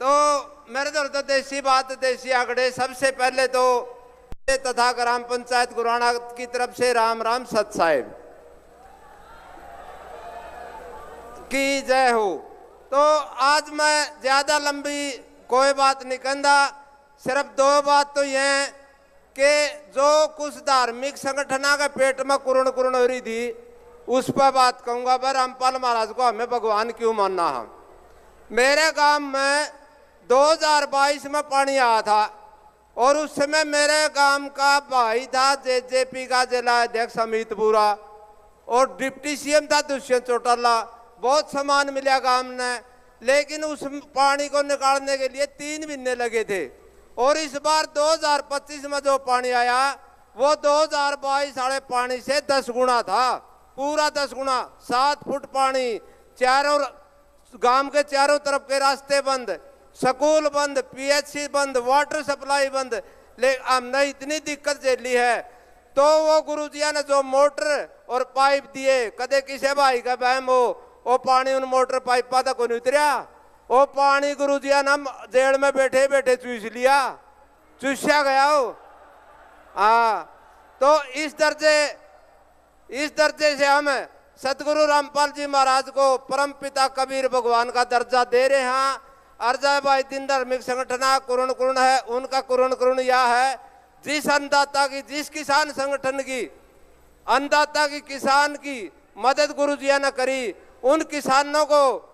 तो मेरे तो देसी बात, देसी आंकड़े। सबसे पहले तो तथा ग्राम पंचायत गुराना की तरफ से राम राम सत साहेब की जय हो। तो आज मैं ज्यादा लंबी कोई बात नहीं कहता, सिर्फ दो बात तो यह कि जो कुछ धार्मिक संगठना के पेट में कुरण कुरण हो रही थी उस पर बात कहूंगा। पर रामपाल महाराज को हमें भगवान क्यों मानना है। मेरे गांव में 2022 में पानी आया था और उस समय मेरे गांव का भाई था जेजेपी का जिला अध्यक्ष अमित बुरा और डिप्टी सीएम था दुष्यंत चौटाला। बहुत सामान मिला गांव ने, लेकिन उस पानी को निकालने के लिए 3 महीने लगे थे। और इस बार 2025 में जो पानी आया वो 2022 वाले पानी से 10 गुना था, पूरा 10 गुना। 7 फुट पानी, चारों गांव के चारों तरफ के रास्ते बंद, स्कूल बंद, पीएचसी बंद, वाटर सप्लाई बंद। लेकिन हमने इतनी दिक्कत झेली है तो वो गुरुजिया ने जो मोटर और पाइप दिए, कदे किसी भाई का बहम हो वो पानी उन मोटर पाइपा तक को नहीं उतरिया। वो पानी गुरुजिया ने जेल में बैठे बैठे चूस लिया, चूसा गया हो। हाँ, तो इस दर्जे से हम सतगुरु रामपाल जी महाराज को परम पिता कबीर भगवान का दर्जा दे रहे हैं। अर्जा भाई दिन धार्मिक संगठना कुरुण कुरुण है, उनका कुरुण कुरुण यह है जिस अन्नदाता की, जिस किसान संगठन की अन्नदाता की, किसान की मदद गुरुजिया ने करी, उन किसानों को,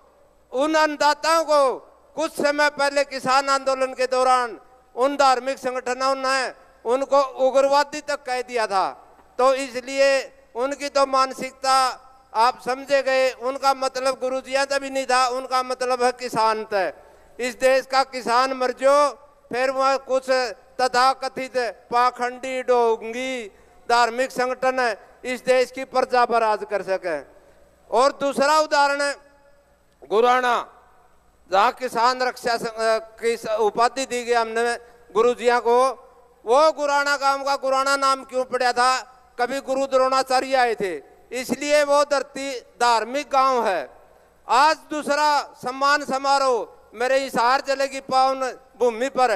उन अन्नदाताओं को कुछ समय पहले किसान आंदोलन के दौरान उन धार्मिक संगठनों ने उनको उग्रवादी तक कह दिया था। तो इसलिए उनकी तो मानसिकता आप समझे गए। उनका मतलब गुरुजिया तक भी नहीं था, उनका मतलब है किसान तक। इस देश का किसान मर जो, फिर वह कुछ तथाकथित पाखंडी ढोंगी धार्मिक संगठन इस देश की प्रजा पर राज कर सके। और दूसरा उदाहरण है गुराना, जहाँ किसान रक्षा की उपाधि दी गई हमने गुरुजिया को। वो गुराना गांव का गुराना नाम क्यों पड़ा था? कभी गुरु द्रोणाचार्य आए थे, इसलिए वो धरती धार्मिक गांव है। आज दूसरा सम्मान समारोह मेरे हिसार जिले की पावन भूमि पर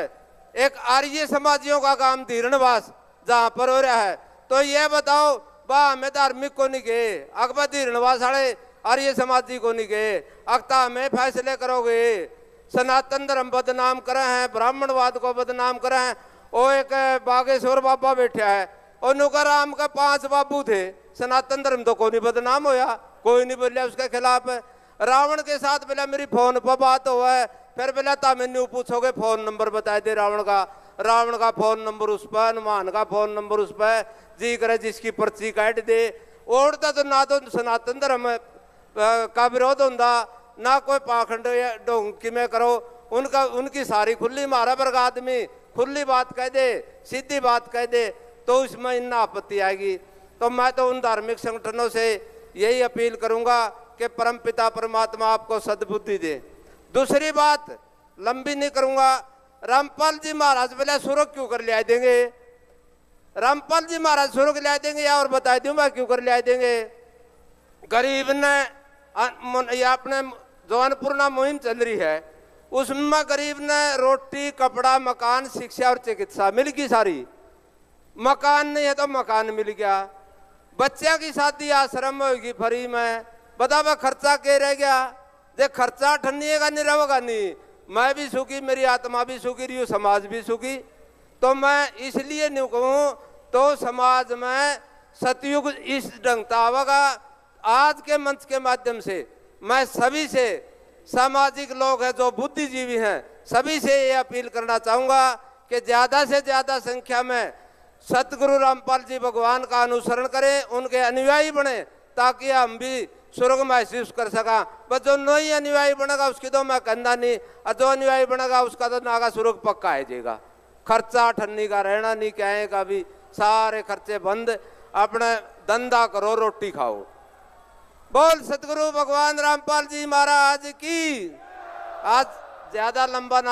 एक आर्य समाजियों का काम धीरणवास जहाँ पर हो रहा है। तो ये बताओ बा हमें धार्मिक को नहीं गए, अकबर धीरणवास वाले आर्य समाजी को नहीं गए, अक्ता हमें फैसले करोगे। सनातन धर्म बदनाम करे हैं, ब्राह्मणवाद को बदनाम करे हैं। वो एक बागेश्वर बाबा बैठा है और नुकाराम का 5 बाबू थे, सनातन धर्म तो कोई नहीं बदनाम होया, कोई नहीं बोलिया उसके खिलाफ। रावण के साथ बोला मेरी फोन पर बात हुआ है, फिर बोला था मैंने पूछोगे फोन नंबर बता दे रावण का फोन नंबर उस पर, हनुमान का फोन नंबर उस पर, जी करे जिसकी पर्ची काट दे। ओढ़ता तो ना तो सनातन धर्म का विरोध होता, ना कोई पाखंड ढोंगी में करो। उनकी सारी खुली, मारा वर्ग आदमी खुली बात कह दे, सीधी बात कह दे तो उसमें इतना आपत्ति आएगी। तो मैं तो उन धार्मिक संगठनों से यही अपील करूंगा कि परम पिता परमात्मा आपको सद्बुद्धि दे। दूसरी बात लंबी नहीं करूंगा, रामपाल जी महाराज बोले सुरग क्यों कर ले देंगे? रामपाल जी महाराज सुरग ले देंगे या और बता दूं मैं क्यों कर ले देंगे? गरीब ने ये अपने जो अन्नपूर्णा मुहिम चल रही है उसमें गरीब ने रोटी, कपड़ा, मकान, शिक्षा और चिकित्सा मिल गई सारी। मकान नहीं है तो मकान मिल गया, बच्चे की शादी आश्रम होगी फ्री में। बता खर्चा के रह गया? जे खर्चा ठन्नीगा नहीं रहेगा नहीं, मैं भी सुखी, मेरी आत्मा भी सुखी रही, समाज भी सुखी। तो मैं इसलिए नहीं कहूँ तो समाज में सतयुग इस ढंग का आवेगा। आज के मंच के माध्यम से मैं सभी से, सामाजिक लोग हैं जो बुद्धिजीवी हैं, सभी से ये अपील करना चाहूँगा कि ज़्यादा से ज़्यादा संख्या में सतगुरु रामपाल जी भगवान का अनुसरण करें, उनके अनुयायी बने, ताकि हम भी स्वर्ग महसूस कर सका। बस जो नहीं अनुयायी बनेगा उसकी तो मैं कहना नहीं, और जो अनुयायी बनेगा उसका तो नागा स्वर्ग पक्का आ जाएगा। खर्चा ठन्नी का रहना नहीं, क्या का भी सारे खर्चे बंद, अपने धंधा करो, रोटी खाओ। बोल सतगुरु भगवान रामपाल जी महाराज की। आज ज्यादा लंबा ना